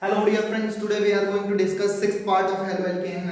Hello dear friends, today we are going to discuss sixth part of haloalkane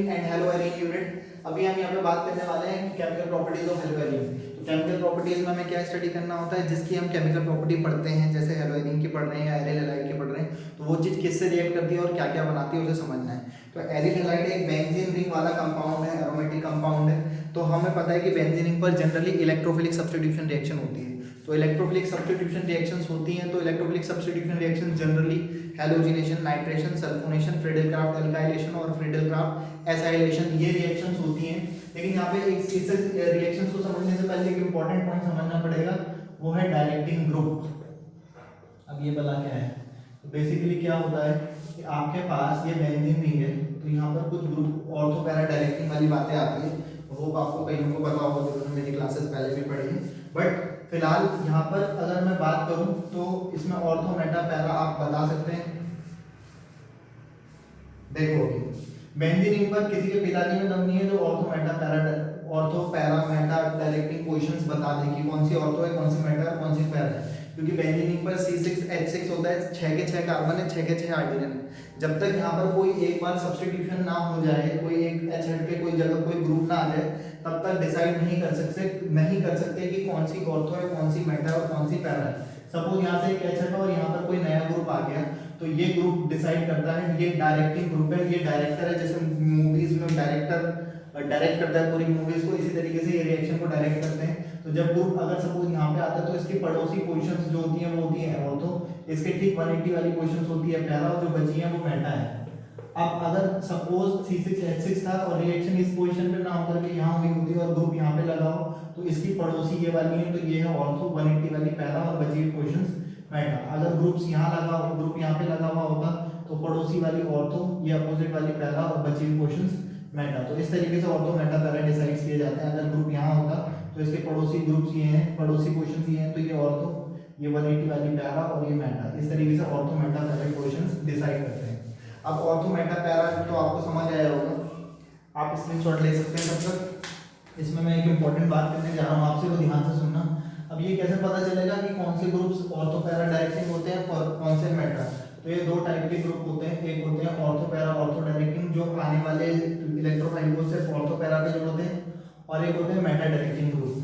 and haloalene unit. अभी हम यहाँ पे बात करने वाले हैं कि केमिकल प्रॉपर्टीज ऑफ हेलोएलिन। तो केमिकल प्रॉपर्टीज में हमें क्या स्टडी करना होता है, जिसकी हम केमिकल प्रॉपर्टी पढ़ते हैं, जैसे हेलोएलिन की पढ़ रहे हैं या एरिल हैलाइड की पढ़ रहे हैं, तो वो चीज़ किससे रिएक्ट करती है और क्या क्या बनाती है उसे समझना है। तो एरिल हैलाइड एक बेंजीन रिंग वाला कंपाउंड है, एरोमेटिक कंपाउंड है। तो हमें पता है कि बेंजीन रिंग पर जनरली इलेक्ट्रोफिलिक सब्स्टिट्यूशन रिएक्शन होती है। तो इलेक्ट्रोफिलिक सब्स्टिट्यूशन रिएक्शंस होती हैं, तो electrophilic substitution reaction generally halogenation, nitration, sulphonation, Friedel-Crafts alkylation और फ्रीडल-क्राफ्ट एसाइलेशन, ये रिएक्शंस होती हैं। लेकिन यहाँ पे एक इस रिएक्शंस को समझने से पहले एक इंपॉर्टेंट पॉइंट समझना पड़ेगा, वो है डायरेक्टिंग ग्रुप। अब ये वाला क्या है, तो बेसिकली क्या होता है कि आपके पास ये बेंजीन रिंग है, तो यहाँ पर कुछ ग्रुप ऑर्थो पैरा डायरेक्टिंग वाली बातें आती है, वो आपको कईयों को पता होगा जो मेरी क्लासेस पहले भी पढ़ी है। बट फिलहाल यहाँ पर अगर मैं बात करूं तो इसमें ऑर्थो मेटा पैरा आप बता सकते हैं। देखो बेंजीन रिंग पर किसी के पिताजी में दम नहीं है जो ortho para Meta directing positions बता दे कि कौन सी ऑर्थो है, कौन सी मेटा है, कौन सी पैरा है। क्योंकि बेंजीन रिंग पर C6H6 होता है, 6 के 6 कार्बन है, 6 के 6 हाइड्रोजन है। जब तक यहाँ पर कोई एक बार सब्स्टिट्यूशन ना हो जाए, कोई एक H हट के कोई जगह कोई ग्रुप ना आ जाए, तब तक डिसाइड नहीं कर सकते कि कौन सी ऑर्थो है, कौन सी मेटा है और कौन सी पैरा है। सपोज यहाँ से एक H हटा और यहाँ पर कोई नया ग्रुप आ गया, तो ये ग्रुप डिसाइड करता है, ये डायरेक्टिंग ग्रुप है, ये डायरेक्टर है। जैसे मूवीज में डायरेक्टर डायरेक्ट करता है पूरी मूवीज को, इसी तरीके से ये रिएक्शन को डायरेक्ट करते हैं। तो जब ग्रुप अगर सपोज यहाँ पे आता है तो इसकी पड़ोसी पोजीशंस जो होती हैं वो होती हैं ऑर्थो, इसके ठीक 180 वाली पोजीशंस होती है पैरा, और जो बची है वो मेटा है। अब अगर सपोज C6H6 था और रिएक्शन इस पोजीशन पे ना होकर के यहाँ हुई होती है और ग्रुप यहाँ पे लगा हो, तो इसकी पड़ोसी ये वाली है, तो ये है ऑर्थो, 180 वाली पैरा और बची हुई पोजीशंस मेटा। अगर ग्रुप यहाँ पे लगा हुआ होता तो पड़ोसी वाली ऑर्थो, ये अपोजिट वाली पैरा और बची हुई पोजीशंस मेटा। तो इस तरीके से ऑर्थो मेटा पैरा डिसाइड किए जाते हैं। अगर ग्रुप यहाँ होता तो इसके पड़ोसी ग्रुप्स ये हैं, पड़ोसी पोजीशंस ये हैं, तो ये ऑर्थो, ये 180 वाली पैरा और ये मेटा। इस तरीके से ortho Meta para positions decide करते हैं। अब ऑर्थो मेटा पैरा तो आपको समझ आया होगा, आप स्क्रीनशॉट ले सकते हैं तब तक। इसमें मैं एक इंपॉर्टेंट बात करने जा रहा हूँ आपसे, वो ध्यान से सुनना। अब ये कैसे पता चलेगा कि कौन से ग्रुप्स ऑर्थो पैरा डायरेक्टिंग होते हैं और कौन से मेटा। तो ये दो टाइप के ग्रुप होते हैं, एक होते हैं ऑर्थो पैरा ऑर्थो डायरेक्टिंग, जो आने वाले इलेक्ट्रोफाइल को सिर्फ ऑर्थो पैरा पे जोड़ते हैं, और एक होते हैं मेटा डायरेक्टिंग ग्रुप।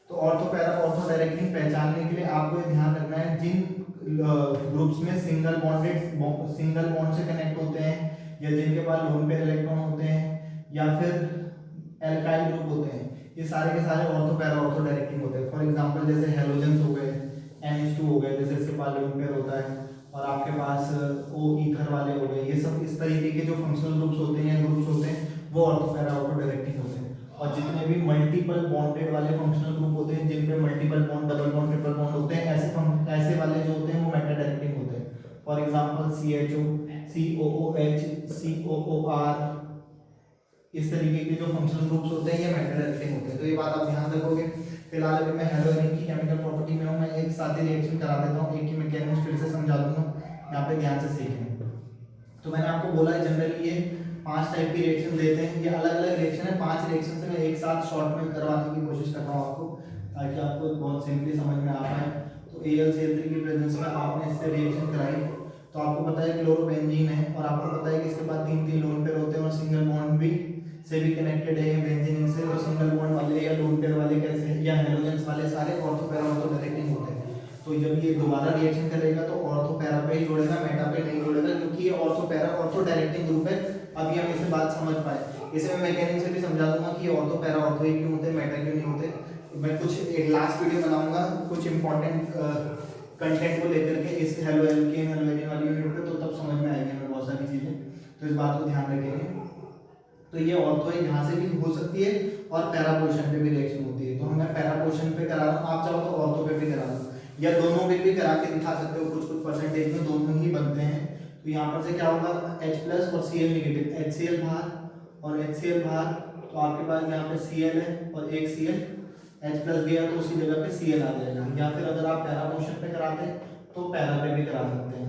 तो ऑर्थो पैरा ऑर्थो डायरेक्टिंग पहचानने के लिए आपको ये ध्यान रखना है, जिन ग्रुप्स में सिंगल बॉन्ड से कनेक्ट होते हैं, या जिनके पास लोन पेयर इलेक्ट्रॉन होते हैं, या फिर एल्काइल ग्रुप होते हैं, ये सारे के सारे ऑर्थो पैरा ऑर्थो डायरेक्टिंग होते हैं। फॉर एग्जांपल जैसे हेलोजेंस हो गए, NH2 हो गए, जैसे इसके पास लोन पेयर होता है, और आपके पास O ईथर वाले हो गए, ये सब इस तरीके के जो फंक्शनल ग्रुप्स होते हैं या ग्रुप्स होते हैं वो ऑर्थो पैरा ऑर्थो डायरेक्टिंग होते हैं। और जितने भी मल्टीपल बॉन्डेड वाले फंक्शनल ग्रुप होते हैं, जिन पे multiple bond, double bond, triple bond होते हैं, ऐसे वाले जो होते हैं वो मेटा डायरेक्टिंग होते हैं। For example CHO, COOH, COOR, इस तरीके के जो फंक्शनल ग्रुप्स होते हैं ये मेटा डायरेक्टिंग होते हैं। तो ये बात आप ध्यान रखोगे। फिलहाल अभी मैं हेलोएलिन की केमिकल प्रॉपर्टी में हूँ, मैं एक साथ ही रिएक्शन करा देता हूँ, एक ही मैकेनिज्म फिर से समझा दूंगा, यहाँ पे ध्यान से सीखें। तो मैंने आपको बोला है जनरली ये 5 टाइप की रिएक्शन देते हैं, ये अलग अलग रिएक्शन है। 5 रिएक्शन से मैं एक साथ शॉर्ट में करवाने की कोशिश कर रहा हूँ आपको, ताकि आपको बहुत सिंपली समझ में आ पाए। तो AlCl3 की प्रेजेंस में आपने इससे रिएक्शन कराई, तो आपको पता है क्लोरोबेंजीन है, और आपको पता है कि इसके बाद 3 लोन पेयर होते हैं, और सिंगल बॉन्ड भी से भी कनेक्टेड है बेंजीन से। और सिंगल बॉन्ड वाले या लोन पेयर वाले कैसे, या हेलोजेंस वाले सारे ऑर्थो पैरा ऑर्थो डायरेक्टिंग होते हैं। तो जब ये दोबारा रिएक्शन करेगा तो ऑर्थो पैरा पे ही जोड़ेगा, मेटा पे नहीं जोड़ेगा, क्योंकि ये ortho para ortho directing group है। अभी हम इसे बात समझ पाए, इसे मैं मैकेनिज्म से भी समझा दूंगा कि ऑर्थो पैरा ऑर्थो ही क्यों होते हैं, मेटा क्यों नहीं होते। मैं कुछ एक लास्ट वीडियो बनाऊंगा कुछ इंपॉर्टेंट कंटेंट को लेकर के इस हेलोएल्केन हेलोएलिन वाली यूनिट पे, तो तब समझ में आएगी हमें बहुत सारी चीजें। तो इस बात को ध्यान रखेंगे। तो ये ऑर्थो है, यहाँ से भी हो सकती है, और पैरा पोजीशन पे भी रिएक्शन होती है। तो मैं पैरा पोजीशन पे करा रहा हूँ, आप चाहो तो ऑर्थो पे भी करा लो, या दोनों पे भी करा के दिखा सकते हो। कुछ परसेंटेज में दोनों ही बनते हैं। तो यहाँ पर से क्या होगा, H+ और Cl नेगेटिव, HCl बाहर और HCl बाहर, तो आपके पास यहाँ पे Cl है और एक Cl, H+ गया तो उसी जगह पे Cl आ जाएगा। या फिर अगर आप पैरा पोजीशन पे कराते हैं तो पैरा पे भी करा सकते हैं।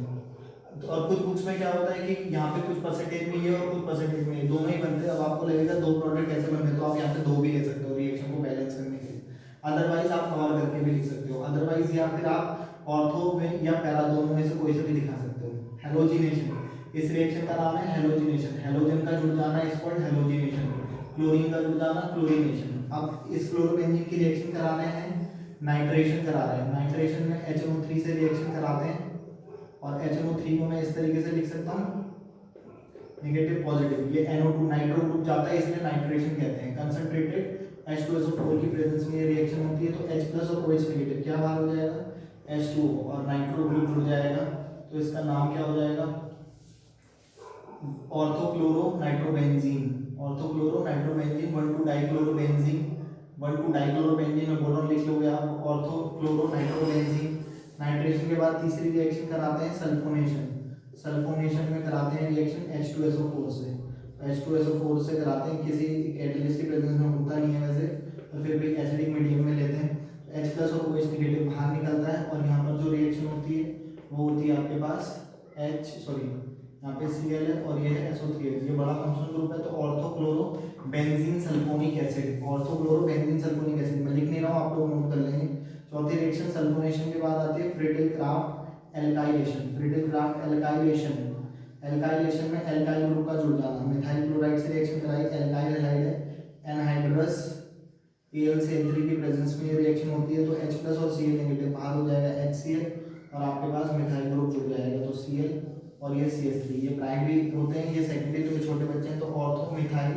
तो और कुछ बुक्स में क्या होता है कि यहाँ पे कुछ परसेंटेज में ये और कुछ परसेंटेज में ये, दोनों ही बनते हैं। अब आपको लगेगा दो प्रोडक्ट कैसे बनते हैं, तो आप यहाँ पे 2 भी ले सकते हो रिएक्शन को बैलेंस करने के लिए। अदरवाइज आप और करके भी लिख सकते हो, अदरवाइज या फिर आप ऑर्थो में या पैरा दोनों में से कोई से भी दिखा सकते हो। हेलोजिनेशन, इस रिएक्शन का नाम है हेलोजिनेशन। हेलोजन का जुड़ जाना इस कॉल्ड हेलोजिनेशन, क्लोरीन का जुड़ जाना क्लोरीनेशन। अब इस क्लोरोबेंजीन की रिएक्शन कराने हैं नाइट्रेशन करा रहे हैं। नाइट्रेशन में HNO3 से रिएक्शन कराते हैं और HNO3 को मैं इस तरीके से लिख सकता हूँ नेगेटिव पॉजिटिव, ये NO2 नाइट्रो ग्रुप जाता है इसलिए नाइट्रेशन कहते हैं। कंसंट्रेटेड H2SO4 की प्रेजेंस में ये रिएक्शन होती है तो H+ और OH नेगेटिव क्या बाहर हो जाएगा H2O और नाइट्रो ग्रुप जुड़ जाएगा तो इसका नाम क्या हो जाएगा ऑर्थोक्लोरो नाइट्रोबेंजीन। ऑर्थोक्लोरो नाइट्रोबेंजीन 1,2 डाइक्लोरोबेंजीन, 1,2 डाइक्लोरोबेंजीन में बोरोन लिख लोगे आप ऑर्थोक्लोरो नाइट्रोबेंजीन। नाइट्रेशन के बाद तीसरी रिएक्शन कराते हैं सल्फोनेशन। सल्फोनेशन में कराते हैं रिएक्शन H2SO4 से, H2SO4 से कराते हैं, किसी कैटलिस्ट की प्रेजेंस में होता नहीं है वैसे तो फिर भी एसिडिक मीडियम में लेते हैं। H+ और OH नेगेटिव बाहर निकलता है और यहाँ पर जो रिएक्शन होती है वो होती है आपके पास यहाँ पे Cl है और ये है SO3 है, ये बड़ा फंक्शनल ग्रुप है तो orthochloro benzene sulphonic acid. Orthochloro benzene sulphonic acid मैं लिख नहीं रहा हूँ, आप लोग नोट कर लेंगे। चौथी रिएक्शन सल्फोनेशन के बाद आती है Friedel Crafts alkylation. Friedel Crafts alkylation, alkylation में एल्काइल ग्रुप का जुड़ जाना। मिथाइल क्लोराइड से रिएक्शन कराई, एल्काइल हैलाइड है एनहाइड्रस AlCl3 की प्रेजेंस में ये रिएक्शन होती है तो H+ और Cl नेगेटिव बाहर हो जाएगा HCl और आपके पास मिथाइल ग्रुप जुड़ जाएगा तो Cl और ये CH3। ये प्राइमरी होते हैं, ये सेकेंडरी तो छोटे बच्चे हैं तो ऑर्थो मिथाइल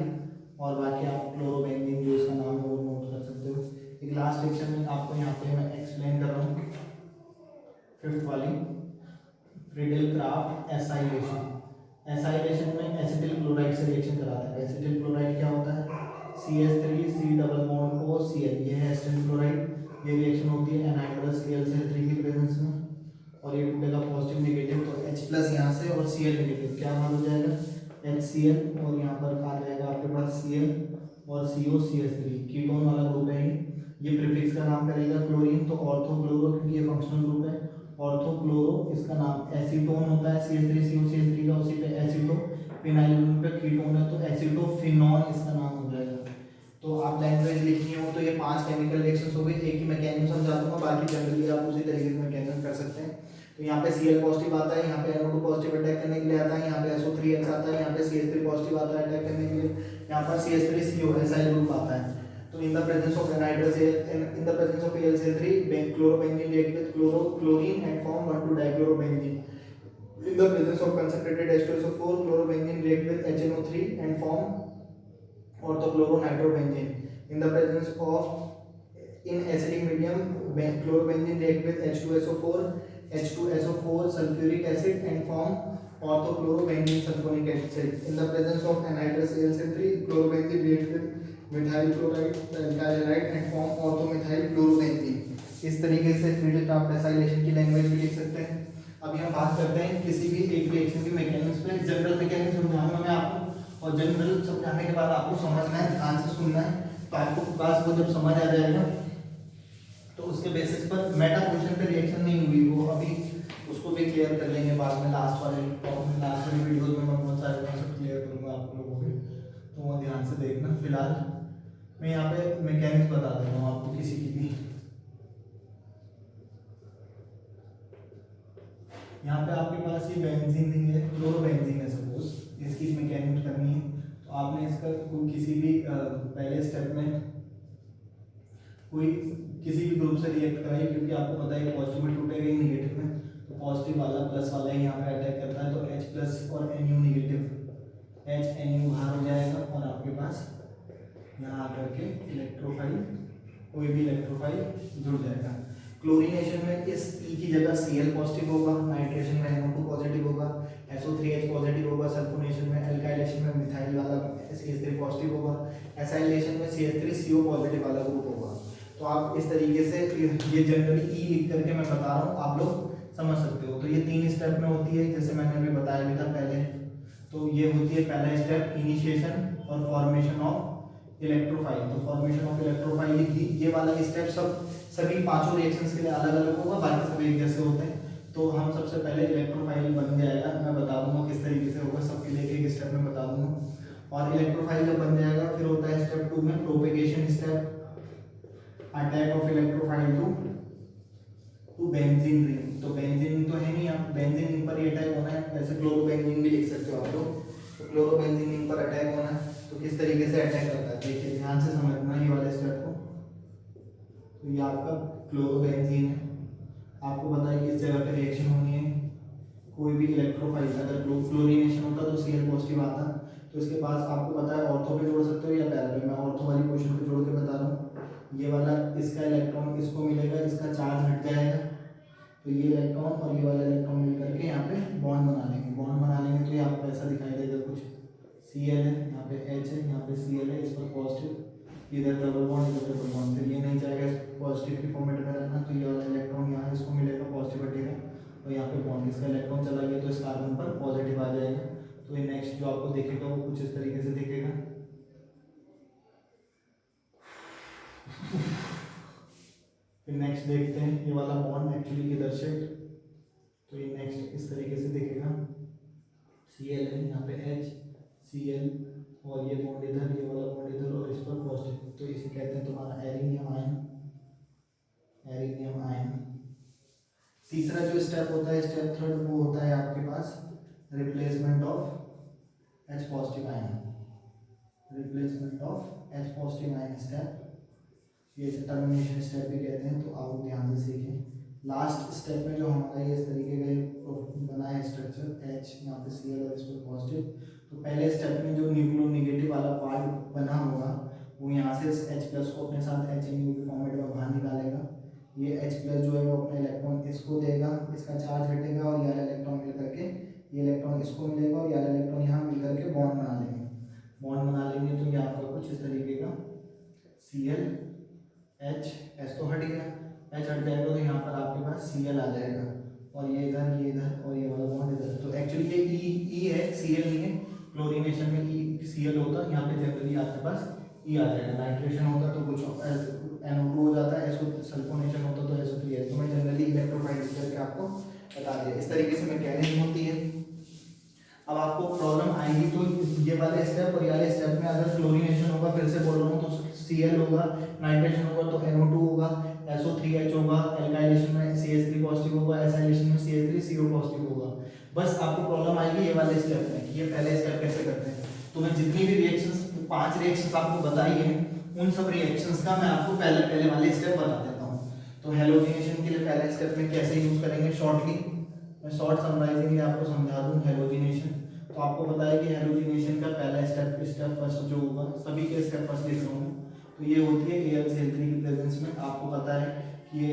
और बाकी आप क्लोरोबेंजीन जो इसका नाम है वो नोट कर सकते हो। एक लास्ट सेक्शन में आपको यहाँ पे मैं एक्सप्लेन कर रहा हूँ, फिफ्थ वाली फ्रिटिल क्राफ्ट एसाइलेशन। एसाइलेशन में एसिटिल क्लोराइड से रिएक्शन कराते हैं। एसिटिल क्लोराइड क्या होता है CH3 C double bond O Cl, ये है एसिटिल क्लोराइड। ये रिएक्शन होती है एनहाइड्रस AlCl3 की प्रेजेंस में और ये टूटेगा पॉजिटिव नेगेटिव तो H+ यहाँ से और Cl नेगेटिव क्या बाहर हो जाएगा HCl और यहाँ पर आ जाएगा आपके पास Cl और COCH3 कीटोन वाला ग्रुप है ये प्रीफिक्स का नाम करेगा क्लोरीन तो ऑर्थोक्लोरो क्योंकि ये फंक्शनल ग्रुप है ऑर्थोक्लोरो। इसका नाम एसीटोन होता है CH3COCH3 का, उसी पे एसीटो फिनाइल पे कीटोन है तो एसीटोफिनॉल इसका नाम हो जाएगा। तो आप लैंग्वेज लिखनी हो तो ये 5 केमिकल रिएक्शंस हो गई। एक ही मैकेनिज्म समझा दूंगा, बाकी जनरली आप उसी तरीके से मैकेनिज्म कर सकते हैं। तो यहाँ पे Cl पॉजिटिव आता है, यहाँ पे NO2 पॉजिटिव अटैक करने के लिए आता है, यहाँ पे SO3H आता है, यहाँ पे CH3 पॉजिटिव आता है अटैक करने के लिए, यहाँ पर CH3CO एसाइल ग्रुप आता है। तो in the presence of anhydrous in the presence of AlCl3 chlorobenzene react with chlorine and form 1,2 dichlorobenzene. In the presence of concentrated H2SO4 chlorobenzene react with HNO3 and form orthochloronitrobenzene. In the presence of in acidic medium chlorobenzene react with H2SO4 sulfuric acid and form orthochlorobenzene sulfonic acid. In the presence of anhydrous AlCl3 chlorobenzene react with methyl chloride alkyl halide and form orthomethyl chlorobenzene. इस तरीके से फ्रिटिल Crafts acylation की language भी लिख सकते हैं। अभी हम बात करते हैं किसी भी एक रिएक्शन की मैकेनिज्म पे। जनरल मैकेनिज्म समझाऊंगा मैं आपको और जनरल समझाने के बाद आपको समझना है, ध्यान से सुनना है। तो आपको पास वो जब समझ आ जाएगा तो उसके बेसिस पर मेटा पोजीशन पे रिएक्शन नहीं हुई वो अभी उसको भी क्लियर कर लेंगे बाद में। लास्ट वाली वीडियोस में मैं बहुत सारे कॉन्सेप्ट क्लियर करूंगा आप लोगों को, तो वो ध्यान से देखना। फिलहाल मैं यहाँ पे मैकेनिज्म बता देता हूँ आपको किसी की भी। यहाँ पे आपके पास ये बेंजीन नहीं है, क्लोरोबेंजीन है सपोज, इसकी मैकेनिज्म करनी है तो आपने इसका कोई किसी भी पहले स्टेप में कोई किसी भी ग्रुप से रिएक्ट कराई क्योंकि आपको पता है पॉजिटिव में टूटेगा ही नेगेटिव में, तो पॉजिटिव वाला प्लस वाला ही यहाँ पे अटैक करता है तो H+ और Nu नेगेटिव HNu बाहर हो जाएगा और आपके पास यहाँ आकर के इलेक्ट्रोफाइल कोई भी इलेक्ट्रोफाइल जुड़ जाएगा। क्लोरीनेशन में इस E की जगह Cl पॉजिटिव होगा, नाइट्रेशन में NO2 पॉजिटिव होगा, SO3H पॉजिटिव होगा, सल्फोनेशन में एल्काइलेशन में मिथाइल वाला CH3 पॉजिटिव होगा, एसाइलेशन में CH3CO पॉजिटिव वाला ग्रुप होगा। तो आप इस तरीके से ये जनरली E लिख करके मैं बता रहा हूँ, आप लोग समझ सकते हो। तो ये 3 स्टेप में होती है जैसे मैंने अभी बताया भी था पहले। तो ये होती है पहला स्टेप इनिशिएशन और फॉर्मेशन ऑफ इलेक्ट्रोफाइल। तो फॉर्मेशन ऑफ इलेक्ट्रोफाइल ये वाला स्टेप सभी पांचों रिएक्शंस के लिए अलग अलग होगा, बाकी सब एक जैसे होते हैं। तो हम सबसे पहले इलेक्ट्रोफाइल बन जाएगा, मैं बता दूंगा किस तरीके से होगा, सबके लिए एक स्टेप में बता दूंगा। और इलेक्ट्रोफाइल जब बन जाएगा फिर होता है स्टेप 2 में propagation step, attack of electrophile to to benzene ring. तो बेंजीन तो है नहीं, आप बेंजीन रिंग पर ये अटैक होना है, वैसे क्लोरोबेंजीन भी लिख सकते हो आप लोग। तो क्लोरोबेंजीन रिंग पर अटैक होना है, तो किस तरीके से अटैक करता है देखिए ध्यान से समझना ये वाले स्टेप को। तो ये आपका क्लोरोबेंजीन है, आपको पता है कि इस जगह पे रिएक्शन होनी है, कोई भी इलेक्ट्रोफाइल अगर क्लोरीनेशन होता तो Cl पॉजिटिव आता, तो इसके पास आपको पता है ऑर्थो पे जोड़ सकते हो या पैरा पे, मैं ऑर्थो वाली पोजीशन पे जोड़ के बता रहा हूँ। ये वाला इसका इलेक्ट्रॉन इसको मिलेगा, इसका चार्ज हट जाएगा, तो ये इलेक्ट्रॉन और ये वाला इलेक्ट्रॉन मिल करके यहाँ पे बॉन्ड बना लेंगे। बॉन्ड बना लेंगे तो ये आपको ऐसा दिखाई देगा कुछ, Cl है यहाँ पे, H है यहाँ पे, Cl है, इस पर पॉजिटिव, इधर डबल बॉन्ड इधर डबल बॉन्ड, फिर ये नहीं चाहेगा पॉजिटिव के फॉर्मेट में रहना, तो ये वाला इलेक्ट्रॉन यहाँ इसको मिलेगा पॉजिटिव हटेगा, और यहाँ पे बॉन्ड इसका इलेक्ट्रॉन चला गया तो इस कार्बन पर पॉजिटिव आ जाएगा। तो ये नेक्स्ट जो आपको दिखेगा वो कुछ इस तरीके से दिखेगा। फिर नेक्स्ट देखते हैं ये वाला बॉन्ड एक्चुअली किधर से, तो ये नेक्स्ट इस तरीके से दिखेगा, Cl है यहाँ पे H Cl और ये बॉन्ड इधर, ये वाला बॉन्ड इधर और इस पर पॉजिटिव, तो इसे कहते हैं तुम्हारा एरिनियम आयन, एरिनियम आयन। तीसरा जो स्टेप होता है स्टेप थर्ड, वो होता है आपके पास replacement of H positive ion, replacement of H positive ion step, ये टर्मिनेशन स्टेप भी कहते हैं, तो आप ध्यान से सीखें। लास्ट स्टेप में जो हमारा ये इस तरीके का बना है स्ट्रक्चर H यहाँ पे Cl और इस पर पॉजिटिव, तो पहले स्टेप में जो न्यूक्लियोनेगेटिव वाला पार्ट बना होगा वो यहाँ से H प्लस को अपने साथ HNU के फॉर्मेट में बाहर निकालेगा, ये H प्लस जो है वो अपना इलेक्ट्रॉन इसको देगा, इसका चार्ज हटेगा और ये इलेक्ट्रॉन मिल करके ये इलेक्ट्रॉन इसको मिलेगा और ये इलेक्ट्रॉन यहाँ मिल करके बॉन्ड बना लेंगे। बॉन्ड बना लेंगे तो ये आपका कुछ इस तरीके का Cl H, H तो हट गया, H हट जाएगा तो यहाँ पर आपके पास Cl आ जाएगा, और ये इधर और ये वाला बॉन्ड इधर। तो एक्चुअली ये E है, Cl नहीं है, क्लोरीनेशन में Cl होता, यहाँ पे जनरली आपके पास E आ जाएगा। नाइट्रेशन होता तो कुछ NO2 हो जाता है, सल्फोनेशन होता तो SO3H। तो मैं जनरली इलेक्ट्रोफाइल करके आपको बता दिया, इस तरीके से मैकेनिज्म होती है। अब आपको प्रॉब्लम आएगी तो ये वाले स्टेप और ये वाले स्टेप में अगर क्लोरीनेशन होगा, फिर से बोल रहा हूँ, तो Cl होगा, नाइट्रेशन होगा तो NO2 होगा, SO3H होगा, एल्काइलेशन में CH3 पॉजिटिव होगा, एसाइलेशन में CH3CO पॉजिटिव होगा। बस आपको प्रॉब्लम आएगी ये वाले स्टेप में कि ये पहले स्टेप कैसे करते हैं। तो मैं जितनी भी रिएक्शंस 5 रिएक्शंस आपको बताई हैं उन सब रिएक्शंस का मैं आपको पहले वाले स्टेप बता देता हूँ। तो हेलोजिनेशन के लिए पहले स्टेप में कैसे यूज करेंगे, शॉर्टली मैं शॉर्ट समराइजिंग में आपको समझा दूँ। हेलोजिनेशन तो आपको पता है कि हेलोजिनेशन का पहला स्टेप फर्स्ट जो होगा, सभी के स्टेप फर्स्ट लिख रहा हूँ, तो ये होती है AlCl3 की प्रेजेंस में। आपको पता है कि ये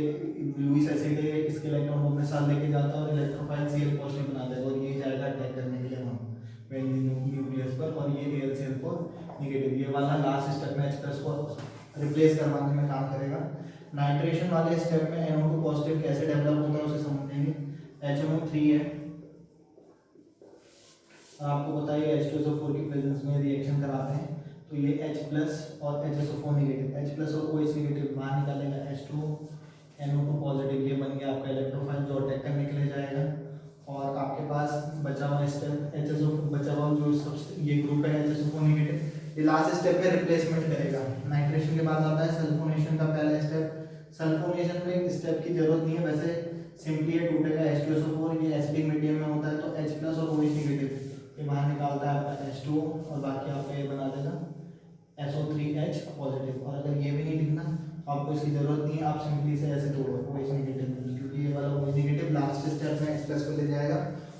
लुईस एसिड है, इसके इलेक्ट्रॉन को अपने साथ लेके जाता है और इलेक्ट्रोफाइल Cl पॉजिटिव बना देगा, और ये जाएगा अटैक करने के लिए वहाँ बेंजीन न्यूक्लियस पर, और ये AlCl4 नेगेटिव, ये वाला लास्ट स्टेप में H+ को रिप्लेस करवाने में काम करेगा। नाइट्रेशन वाले स्टेप में NO2 पॉजिटिव कैसे डेवलप होता है उसे समझेंगे। HNO3 है, आपको पता है H2SO4 की प्रेजेंस में रिएक्शन कराते हैं, तो ये H+ और HSO4 नेगेटिव, H+ और OH नेगेटिव बाहर निकालेगा, H2 NO2 पॉजिटिव, ये बन गया आपका इलेक्ट्रोफाइल जो अटैक करने के लिए जाएगा। और आपके पास बचा हुआ स्टेप HSO, बचा हुआ जो सब ये ग्रुप है HSO4 नेगेटिव, ये लास्ट स्टेप पे रिप्लेसमेंट करेगा। नाइट्रेशन के बाद आता है सल्फोनेशन का पहला स्टेप। सल्फोनेशन में एक स्टेप की जरूरत नहीं है, वैसे सिंपली ये टूटेगा H2SO4, ये एसिडिक मीडियम में होता है, तो H+ और OH नेगेटिव ये बाहर निकालता है आपका H2 और बाकी आपका ये बना देगा SO3H पॉजिटिव। और अगर ये भी नहीं लिखना तो आपको इसकी जरूरत नहीं है, आप सिंपली से ऐसे तोड़ो OH नेगेटिव, क्योंकि ये वाला OH नेगेटिव लास्ट स्टेप में H+ को ले जाएगा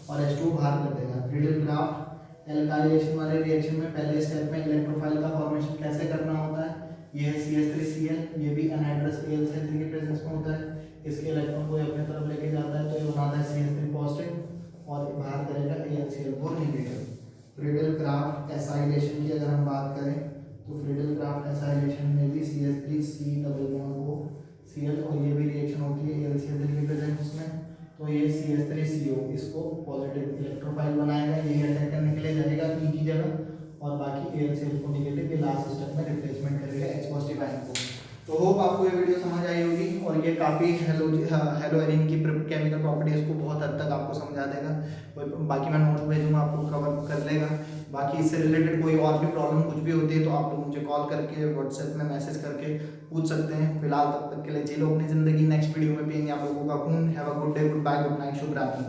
और H2 बाहर कर देगा। फ्रीडल क्राफ्ट एल्काइलेशन वाले रिएक्शन में पहले स्टेप में इलेक्ट्रोफाइल का फॉर्मेशन कैसे करना होता है, ये है CH3Cl, ये भी अनहाइड्रस AlCl3 के प्रेजेंस में होता है, इसके इलेक्ट्रॉन को अपने तरफ लेके जाता है तो ये बनाता है CH3 पॉजिटिव और बाहर करेगा AlCl4 negative. Friedel Crafts acylation की अगर हम बात करें तो फ्रीडल क्राफ्ट एसाइलेशन में भी CH3C double bond O Cl, और ये भी रिएक्शन होती है AlCl3 के प्रेजेंस में, तो ये CH3CO इसको पॉजिटिव इलेक्ट्रोफाइल बनाएगा, यही अटैक करने के लिए जाएगा E की जगह, और बाकी AlCl4 नेगेटिव ये लास्ट स्टेप में रिप्लेसमेंट करेगा H पॉजिटिव आयन को। तो होप आपको ये वीडियो समझ आई होगी और ये काफ़ी हेलोजन की केमिकल प्रॉपर्टीज़ को बहुत हद तक आपको समझा देगा। और बाकी मैं नोट्स भेजूँगा, आपको कवर कर लेगा। बाकी इससे रिलेटेड कोई और भी प्रॉब्लम कुछ भी होती है तो आप लोग मुझे कॉल करके व्हाट्सएप में मैसेज करके पूछ सकते हैं। फिलहाल तब तक के लिए जी लो अपनी ज़िंदगी, नेक्स्ट वीडियो में पियेंगे आप लोगों का खून। Have a good day, goodbye, good night, शुभ रात्रि।